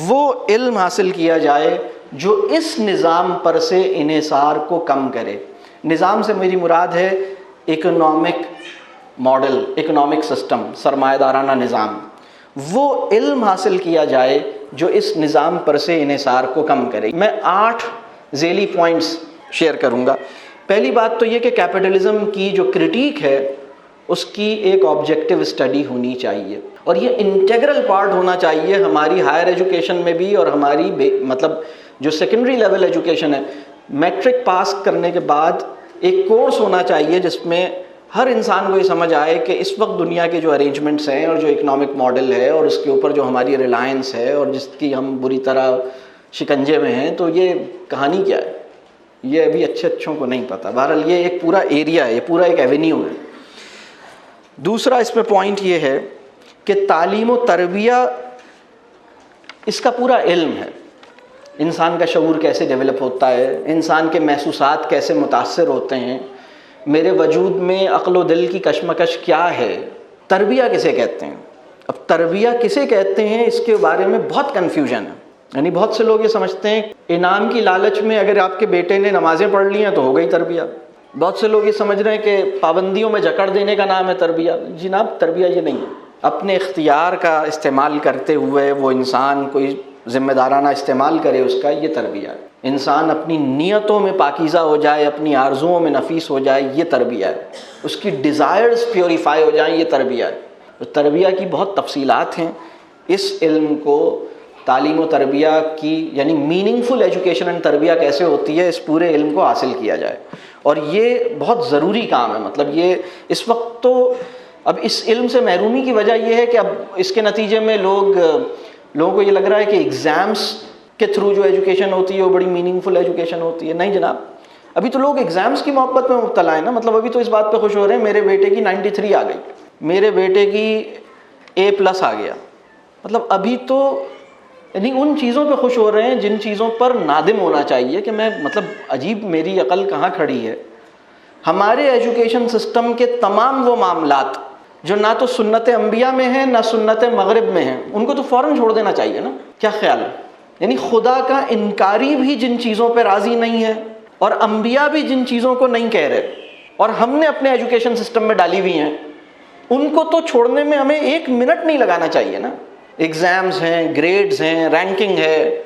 وہ علم حاصل کیا جائے جو اس نظام پر سے انحصار کو کم کرے. نظام سے میری مراد ہے اکنامک ماڈل، اکنامک سسٹم، سرمایہ دارانہ نظام. وہ علم حاصل کیا جائے جو اس نظام پر سے انحصار کو کم کرے. میں 8 ذیلی پوائنٹس شیئر کروں گا. پہلی بات تو یہ کہ کیپٹلزم کی جو کرٹیک ہے اس کی ایک آبجیکٹیو اسٹڈی ہونی چاہیے، اور یہ انٹیگرل پارٹ ہونا چاہیے ہماری ہائر ایجوکیشن میں بھی، اور ہماری مطلب جو سیکنڈری لیول ایجوکیشن ہے، میٹرک پاس کرنے کے بعد ایک کورس ہونا چاہیے جس میں ہر انسان کو یہ سمجھ آئے کہ اس وقت دنیا کے جو ارینجمنٹس ہیں اور جو اکنامک ماڈل ہے اور اس کے اوپر جو ہماری ریلائنس ہے اور جس کی ہم بری طرح شکنجے میں ہیں، تو یہ کہانی کیا ہے، یہ ابھی اچھوں کو نہیں پتہ. بہرحال یہ ایک پورا ایریا ہے، یہ پورا ایک ایونیو ہے. دوسرا اس پہ پوائنٹ یہ ہے کہ تعلیم و تربیہ اس کا پورا علم ہے. انسان کا شعور کیسے ڈیولپ ہوتا ہے، انسان کے محسوسات کیسے متاثر ہوتے ہیں، میرے وجود میں عقل و دل کی کشمکش کیا ہے، تربیہ کسے کہتے ہیں. اب تربیہ کسے کہتے ہیں اس کے بارے میں بہت کنفیوژن ہے. یعنی بہت سے لوگ یہ سمجھتے ہیں انعام کی لالچ میں اگر آپ کے بیٹے نے نمازیں پڑھ لی ہیں تو ہو گئی تربیہ. بہت سے لوگ یہ سمجھ رہے ہیں کہ پابندیوں میں جکڑ دینے کا نام ہے تربیہ. جناب تربیہ یہ نہیں ہے. اپنے اختیار کا استعمال کرتے ہوئے وہ انسان کوئی ذمہ دارانہ استعمال کرے اس کا، یہ تربیہ ہے. انسان اپنی نیتوں میں پاکیزہ ہو جائے، اپنی آرزوؤں میں نفیس ہو جائے، یہ تربیہ ہے. اس کی ڈیزائرز پیوریفائی ہو جائیں، یہ تربیہ ہے. تربیہ کی بہت تفصیلات ہیں. اس علم کو تعلیم و تربیہ کی یعنی میننگ فل ایجوکیشن اینڈ تربیہ کیسے ہوتی ہے، اس پورے علم کو حاصل کیا جائے. اور یہ بہت ضروری کام ہے. مطلب یہ اس وقت تو اب اس علم سے محرومی کی وجہ یہ ہے کہ اب اس کے نتیجے میں لوگوں کو یہ لگ رہا ہے کہ ایگزامس کے تھرو جو ایجوکیشن ہوتی ہے وہ بڑی میننگ فل ایجوکیشن ہوتی ہے. نہیں جناب، ابھی تو لوگ ایگزامس کی محبت میں مبتلا ہیں نا. مطلب ابھی تو اس بات پہ خوش ہو رہے ہیں میرے بیٹے کی 93 آ گئی، میرے بیٹے کی A+ آ گیا. مطلب ابھی تو یعنی ان چیزوں پہ خوش ہو رہے ہیں جن چیزوں پر نادم ہونا چاہیے کہ میں مطلب عجیب میری عقل کہاں کھڑی ہے. ہمارے ایجوکیشن سسٹم کے تمام وہ معاملات جو نہ تو سنت انبیاء میں ہیں نہ سنت مغرب میں ہیں، ان کو تو فوراً چھوڑ دینا چاہیے نا. کیا خیال ہے؟ یعنی خدا کا انکاری بھی جن چیزوں پہ راضی نہیں ہے اور انبیاء بھی جن چیزوں کو نہیں کہہ رہے اور ہم نے اپنے ایجوکیشن سسٹم میں ڈالی ہوئی ہیں، ان کو تو چھوڑنے میں ہمیں 1 منٹ نہیں لگانا چاہیے نا. ایگزامز ہیں، گریڈز ہیں، رینکنگ ہے،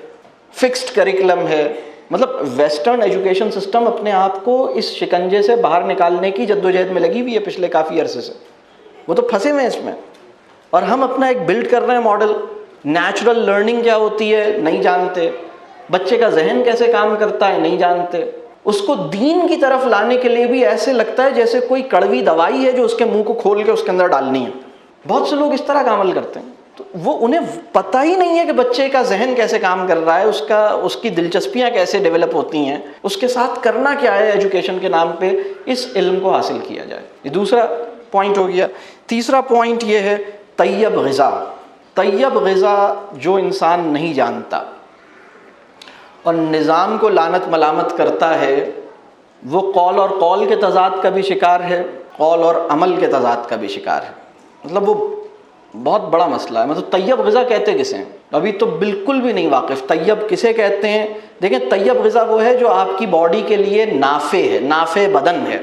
فکسڈ کریکلم ہے. مطلب ویسٹرن ایجوکیشن سسٹم اپنے آپ کو اس شکنجے سے باہر نکالنے کی جدوجہد میں لگی ہوئی ہے پچھلے کافی عرصے سے. وہ تو پھنسے ہوئے ہیں اس میں، اور ہم اپنا ایک بلڈ کر رہے ہیں ماڈل. نیچرل لرننگ کیا ہوتی ہے نہیں جانتے، بچے کا ذہن کیسے کام کرتا ہے نہیں جانتے. اس کو دین کی طرف لانے کے لیے بھی ایسے لگتا ہے جیسے کوئی کڑوی دوائی ہے جو اس کے منہ کو کھول کے اس کے اندر ڈالنی ہے. بہت سے لوگ اس طرح کا عمل کرتے ہیں. تو وہ انہیں پتہ ہی نہیں ہے کہ بچے کا ذہن کیسے کام کر رہا ہے، اس کی دلچسپیاں کیسے ڈیولپ ہوتی ہیں، اس کے ساتھ کرنا کیا ہے ایجوکیشن کے نام پہ. اس علم کو حاصل کیا جائے. یہ دوسرا پوائنٹ ہو گیا. تیسرا پوائنٹ یہ ہے طیب غذا. طیب غذا جو انسان نہیں جانتا اور نظام کو لعنت ملامت کرتا ہے، وہ قول اور قول کے تضاد کا بھی شکار ہے، قول اور عمل کے تضاد کا بھی شکار ہے. مطلب وہ بہت بڑا مسئلہ ہے. مطلب طیب غذا کہتے کسے ہیں؟ ابھی تو بالکل بھی نہیں واقف. طیب کسے کہتے ہیں؟ دیکھیں، طیب غذا وہ ہے جو آپ کی باڈی کے لیے نافع ہے، نافع بدن ہے،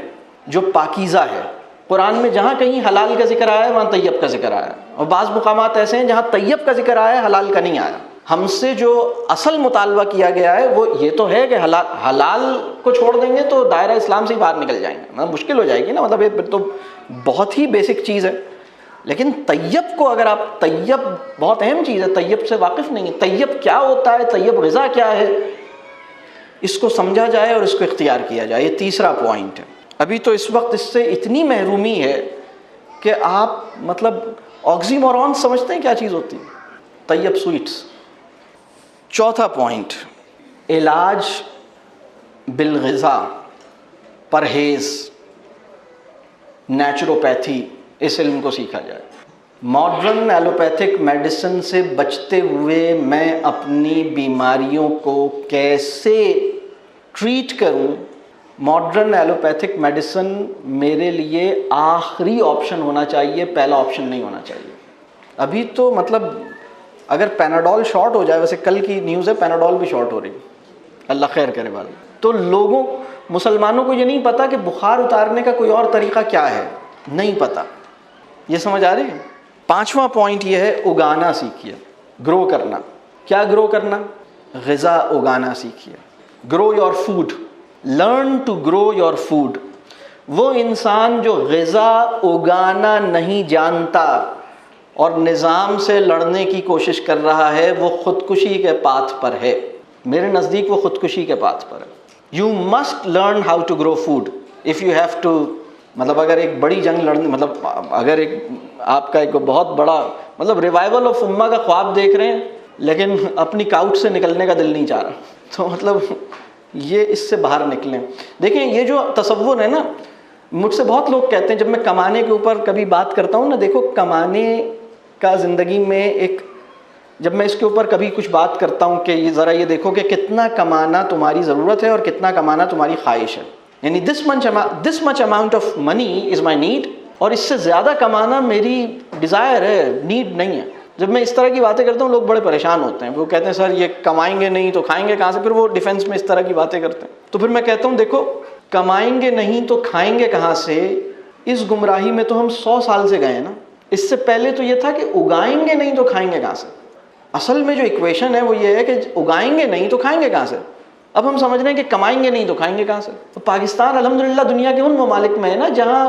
جو پاکیزہ ہے. قرآن میں جہاں کہیں حلال کا ذکر آیا ہے وہاں طیب کا ذکر آیا ہے، اور بعض مقامات ایسے ہیں جہاں طیب کا ذکر آیا ہے حلال کا نہیں آیا. ہم سے جو اصل مطالبہ کیا گیا ہے وہ یہ تو ہے کہ حلال کو چھوڑ دیں گے تو دائرہ اسلام سے ہی باہر نکل جائیں گے. مشکل ہو جائے گی نا. مطلب یہ تو بہت ہی بیسک چیز ہے. لیکن طیب کو اگر آپ، طیب بہت اہم چیز ہے، طیب سے واقف نہیں ہے، طیب کیا ہوتا ہے، طیب غذا کیا ہے، اس کو سمجھا جائے اور اس کو اختیار کیا جائے. یہ تیسرا پوائنٹ ہے. ابھی تو اس وقت اس سے اتنی محرومی ہے کہ آپ مطلب آکسی مورون سمجھتے ہیں کیا چیز ہوتی ہے، طیب سویٹس. چوتھا پوائنٹ، علاج بالغذا، پرہیز، نیچروپیتھی، اس علم کو سیکھا جائے. ماڈرن ایلوپیتھک میڈیسن سے بچتے ہوئے میں اپنی بیماریوں کو کیسے ٹریٹ کروں، ماڈرن ایلوپیتھک میڈیسن میرے لیے آخری آپشن ہونا چاہیے، پہلا آپشن نہیں ہونا چاہیے. ابھی تو مطلب اگر پیناڈول شارٹ ہو جائے، ویسے کل کی نیوز ہے پیناڈول بھی شارٹ ہو رہی، اللہ خیر کرے والے، تو لوگوں مسلمانوں کو یہ نہیں پتا کہ بخار اتارنے کا کوئی اور طریقہ کیا ہے، نہیں پتا. یہ سمجھ آ رہی ہے؟ 5واں پوائنٹ یہ ہے اگانا سیکھیے، گرو کرنا. کیا گرو کرنا؟ غذا اگانا سیکھیے. Grow your food, learn to grow your food. وہ انسان جو غذا اگانا نہیں جانتا اور نظام سے لڑنے کی کوشش کر رہا ہے، وہ خودکشی کے پاتھ پر ہے. میرے نزدیک وہ خودکشی کے پاتھ پر ہے. You must learn how to grow food if you have to. مطلب اگر ایک بڑی جنگ لڑنے، مطلب اگر ایک آپ کا ایک بہت بڑا مطلب ریوائول آف امہ کا خواب دیکھ رہے ہیں لیکن اپنی کاؤچ سے نکلنے کا دل نہیں چاہ رہا، تو مطلب یہ اس سے باہر نکلیں. دیکھیں یہ جو تصور ہے نا، مجھ سے بہت لوگ کہتے ہیں جب میں کمانے کے اوپر کبھی بات کرتا ہوں نا، دیکھو کمانے کا زندگی میں ایک، جب میں اس کے اوپر کبھی کچھ بات کرتا ہوں کہ یہ ذرا یہ دیکھو کہ کتنا کمانا تمہاری ضرورت ہے اور کتنا کمانا تمہاری خواہش ہے، یعنی this much amount of money is my need, اور اس سے زیادہ کمانا میری ڈیزائر ہے، نیڈ نہیں ہے. جب میں اس طرح کی باتیں کرتا ہوں لوگ بڑے پریشان ہوتے ہیں، وہ کہتے ہیں سر یہ کمائیں گے نہیں تو کھائیں گے کہاں سے، پھر وہ ڈیفینس میں اس طرح کی باتیں کرتے ہیں. تو پھر میں کہتا ہوں دیکھو کمائیں گے نہیں تو کھائیں گے کہاں سے، اس گمراہی میں تو ہم 100 سال سے گئے ہیں نا. اس سے پہلے تو یہ تھا کہ اگائیں گے نہیں تو کھائیں گے کہاں سے. اصل میں جو ایکویشن ہے وہ یہ ہے کہ اگائیں گے نہیں تو کھائیں گے کہاں سے. اب ہم سمجھ رہے ہیں کہ کمائیں گے نہیں تو کھائیں گے کہاں سے. تو پاکستان الحمدللہ دنیا کے ان ممالک میں ہے نا جہاں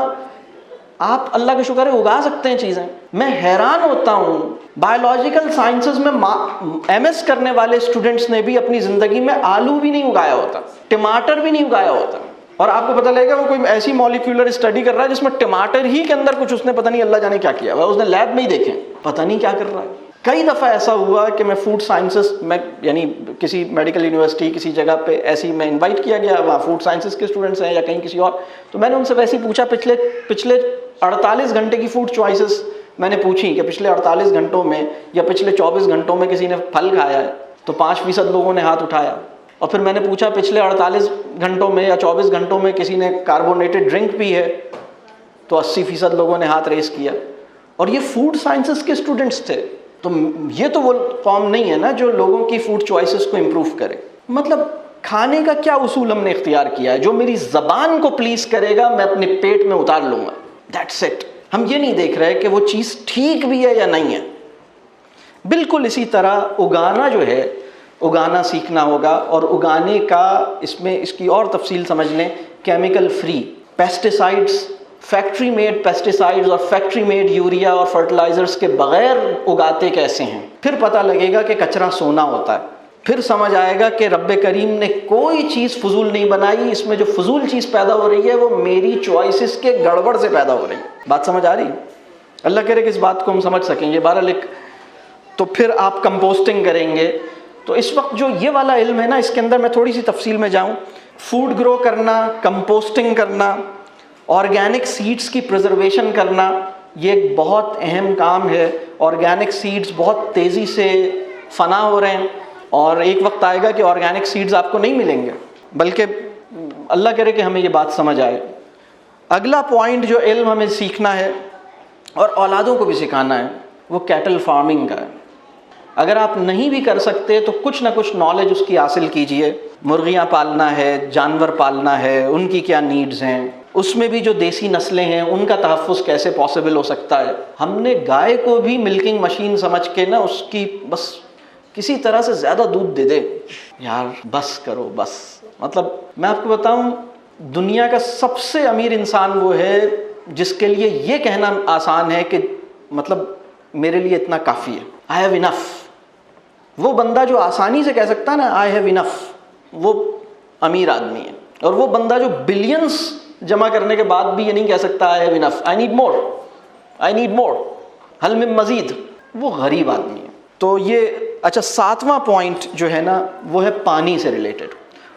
آپ اللہ کا شکر ہے اگا سکتے ہیں چیزیں. میں حیران ہوتا ہوں بایولوجیکل سائنسز میں ایم ایس کرنے والے اسٹوڈنٹس نے بھی اپنی زندگی میں آلو بھی نہیں اگایا ہوتا، ٹماٹر بھی نہیں اگایا ہوتا، اور آپ کو پتہ لگے گا وہ کوئی ایسی مولیکولر اسٹڈی کر رہا ہے جس میں ٹماٹر ہی کے اندر کچھ اس نے پتہ نہیں اللہ جانے کیا کیا ہوا، اس نے لیب میں ہی دیکھے، پتہ نہیں کیا کر رہا ہے. کئی دفعہ ایسا ہوا کہ میں فوڈ سائنسز میں یعنی کسی میڈیکل یونیورسٹی کسی جگہ پہ ایسی میں انوائٹ کیا گیا، وہاں فوڈ سائنسز کے اسٹوڈنٹس ہیں یا کہیں کسی اور، تو میں نے ان سے ویسے ہی پوچھا پچھلے 48 گھنٹے کی فوڈ چوائسز میں نے پوچھی کہ پچھلے 48 گھنٹوں میں یا پچھلے 24 گھنٹوں میں کسی نے پھل کھایا ہے، تو 5% لوگوں نے ہاتھ اٹھایا. اور پھر میں نے پوچھا پچھلے 48 گھنٹوں میں یا 24 گھنٹوں میں کسی نے کاربونیٹڈ ڈرنک پی ہے، تو 80% لوگوں نے ہاتھ ریز کیا، اور یہ فوڈ سائنسز کے اسٹوڈنٹس تھے. تو یہ تو وہ قوم نہیں ہے نا جو لوگوں کی فوڈ چوائسز کو امپروو کرے. مطلب کھانے کا کیا اصول ہم نے اختیار کیا ہے؟ جو میری زبان کو پلیز کرے گا میں اپنے پیٹ میں اتار لوں گا، دیٹس اٹ. ہم یہ نہیں دیکھ رہے کہ وہ چیز ٹھیک بھی ہے یا نہیں ہے. بالکل اسی طرح اگانا جو ہے، اگانا سیکھنا ہوگا، اور اگانے کا اس میں اس کی اور تفصیل سمجھ لیں. Chemical free, pesticides, factory made pesticides اور فیکٹری میڈ یوریا اور فرٹیلائزرز کے بغیر اگاتے کیسے ہیں. پھر پتہ لگے گا کہ کچرا سونا ہوتا ہے. پھر سمجھ آئے گا کہ رب کریم نے کوئی چیز فضول نہیں بنائی، اس میں جو فضول چیز پیدا ہو رہی ہے وہ میری چوائسز کے گڑبڑ سے پیدا ہو رہی ہے. بات سمجھ آ رہی ہے؟ اللہ کرے کہ اس بات کو ہم سمجھ سکیں. یہ 12 لکھ تو پھر آپ کمپوسٹنگ کریں گے. تو اس وقت جو یہ والا علم ہے نا، اس کے اندر میں تھوڑی سی تفصیل میں جاؤں. فوڈ گرو کرنا، کمپوسٹنگ کرنا، آرگینک سیڈز کی پریزرویشن کرنا، یہ ایک بہت اہم کام ہے. آرگینک سیڈز بہت تیزی سے فنا ہو رہے ہیں، اور ایک وقت آئے گا کہ آرگینک سیڈز آپ کو نہیں ملیں گے، بلکہ اللہ کرے کہ ہمیں یہ بات سمجھ آئے. اگلا پوائنٹ جو علم ہمیں سیکھنا ہے اور اولادوں کو بھی سکھانا ہے وہ کیٹل فارمنگ کا ہے. اگر آپ نہیں بھی کر سکتے تو کچھ نہ کچھ نالج اس کی حاصل کیجئے. مرغیاں پالنا ہے، جانور پالنا ہے، ان کی کیا نیڈز ہیں، اس میں بھی جو دیسی نسلیں ہیں ان کا تحفظ کیسے پاسبل ہو سکتا ہے. ہم نے گائے کو بھی ملکنگ مشین سمجھ کے نا اس کی بس کسی طرح سے زیادہ دودھ دے دے، یار بس کرو بس. مطلب میں آپ کو بتاؤں، دنیا کا سب سے امیر انسان وہ ہے جس کے لیے یہ کہنا آسان ہے کہ مطلب میرے لیے اتنا کافی ہے، آئی ہیو انف. وہ بندہ جو آسانی سے کہہ سکتا ہے نا آئی ہیو انف، وہ امیر آدمی ہے. اور وہ بندہ جو بلینز جمع کرنے کے بعد بھی یہ نہیں کہہ سکتا I have enough, I need more, I need more, حل من مزید، وہ غریب آدمی ہے. تو یہ اچھا 7واں پوائنٹ جو ہے نا وہ ہے پانی سے ریلیٹڈ.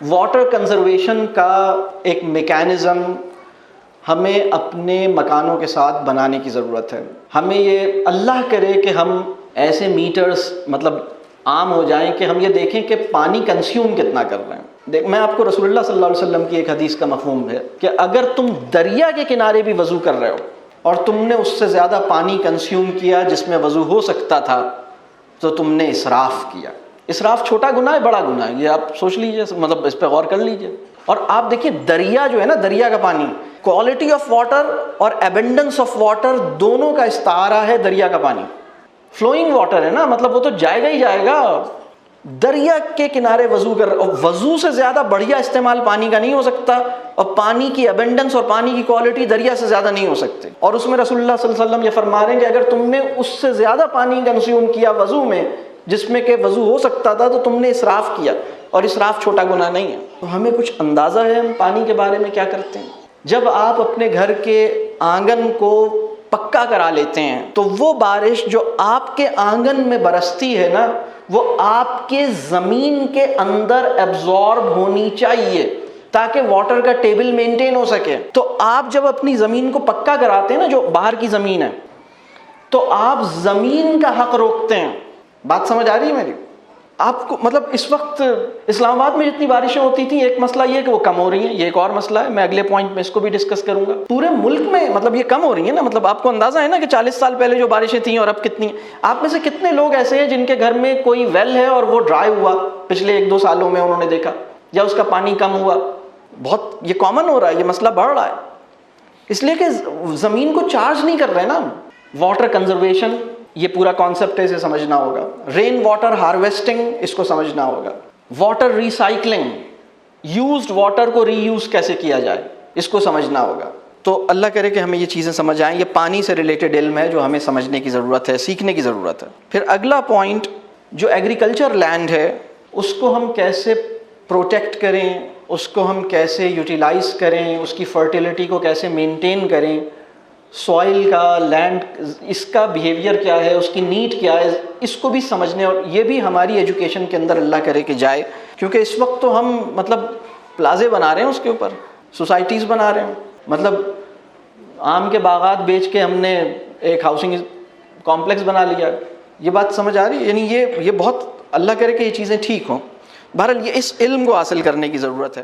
واٹر کنزرویشن کا ایک میکینزم ہمیں اپنے مکانوں کے ساتھ بنانے کی ضرورت ہے. ہمیں یہ اللہ کرے کہ ہم ایسے میٹرز مطلب عام ہو جائیں کہ ہم یہ دیکھیں کہ پانی کنزیوم کتنا کر رہے ہیں. میں آپ کو رسول اللہ صلی اللہ علیہ وسلم کی ایک حدیث کا مفہوم ہے کہ اگر تم دریا کے کنارے بھی وضو کر رہے ہو اور تم نے اس سے زیادہ پانی کنزیوم کیا جس میں وضو ہو سکتا تھا، تو تم نے اسراف کیا. اسراف چھوٹا گناہ ہے بڑا گناہ ہے, یہ آپ سوچ لیجئے, مطلب اس پہ غور کر لیجئے. اور آپ دیکھیے دریا جو ہے نا, دریا کا پانی, کوالٹی آف واٹر اور ایبنڈنس آف واٹر دونوں کا استعارہ ہے دریا کا پانی. فلوئنگ واٹر ہے نا, مطلب وہ تو جائے گا ہی جائے گا. دریا کے کنارے وضو کر, اور وضو سے زیادہ بڑھیا استعمال پانی کا نہیں ہو سکتا, اور پانی کی ایبنڈنس اور پانی کی کوالٹی دریا سے زیادہ نہیں ہو سکتے. اور اس میں رسول اللہ صلی اللہ علیہ وسلم یہ فرما رہے ہیں کہ اگر تم نے اس سے زیادہ پانی کنزیوم کیا وضو میں, جس میں کہ وضو ہو سکتا تھا, تو تم نے اسراف کیا, اور اسراف چھوٹا گناہ نہیں ہے. تو ہمیں کچھ اندازہ ہے ہم پانی کے بارے میں کیا کرتے ہیں. جب آپ اپنے گھر کے آنگن کو پکا کرا لیتے ہیں تو وہ بارش جو آپ کے آنگن میں برستی ہے نا, وہ آپ کے زمین کے اندر ایبزارب ہونی چاہیے تاکہ واٹر کا ٹیبل مینٹین ہو سکے. تو آپ جب اپنی زمین کو پکا کراتے ہیں نا, جو باہر کی زمین ہے, تو آپ زمین کا حق روکتے ہیں. بات سمجھ آ رہی ہے میری آپ کو؟ مطلب اس وقت اسلام آباد میں جتنی بارشیں ہوتی تھیں, ایک مسئلہ یہ کہ وہ کم ہو رہی ہیں, یہ ایک اور مسئلہ ہے, میں اگلے پوائنٹ میں اس کو بھی ڈسکس کروں گا. پورے ملک میں مطلب یہ کم ہو رہی ہیں نا, مطلب آپ کو اندازہ ہے نا کہ 40 سال پہلے جو بارشیں تھیں اور اب کتنی ہیں. آپ میں سے کتنے لوگ ایسے ہیں جن کے گھر میں کوئی ویل ہے اور وہ ڈرائی ہوا پچھلے 1-2 سالوں میں, انہوں نے دیکھا, یا اس کا پانی کم ہوا؟ بہت یہ کامن ہو رہا ہے, یہ مسئلہ بڑھ رہا ہے, اس لیے کہ زمین کو چارج نہیں کر رہے نا. واٹر کنزرویشن, یہ پورا کانسیپٹ ہے, اسے سمجھنا ہوگا. رین واٹر ہارویسٹنگ, اس کو سمجھنا ہوگا. واٹر ریسائکلنگ, یوزڈ واٹر کو ری یوز کیسے کیا جائے, اس کو سمجھنا ہوگا. تو اللہ کرے کہ ہمیں یہ چیزیں سمجھ آئیں. یہ پانی سے ریلیٹڈ علم ہے جو ہمیں سمجھنے کی ضرورت ہے, سیکھنے کی ضرورت ہے. پھر اگلا پوائنٹ, جو ایگریکلچر لینڈ ہے اس کو ہم کیسے پروٹیکٹ کریں, اس کو ہم کیسے یوٹیلائز کریں, اس کی فرٹیلیٹی کو کیسے مینٹین کریں, سوائل کا, لینڈ, اس کا بیہیویئر کیا ہے, اس کی نیڈ کیا ہے, اس کو بھی سمجھنے. اور یہ بھی ہماری ایجوکیشن کے اندر اللہ کرے کہ جائے, کیونکہ اس وقت تو ہم مطلب پلازے بنا رہے ہیں, اس کے اوپر سوسائٹیز بنا رہے ہیں, مطلب آم کے باغات بیچ کے ہم نے ایک ہاؤسنگ کمپلیکس بنا لیا. یہ بات سمجھ آ رہی ہے؟ یعنی یہ بہت اللہ کرے کہ یہ چیزیں ٹھیک ہوں. بہرحال یہ اس علم کو حاصل کرنے کی ضرورت ہے.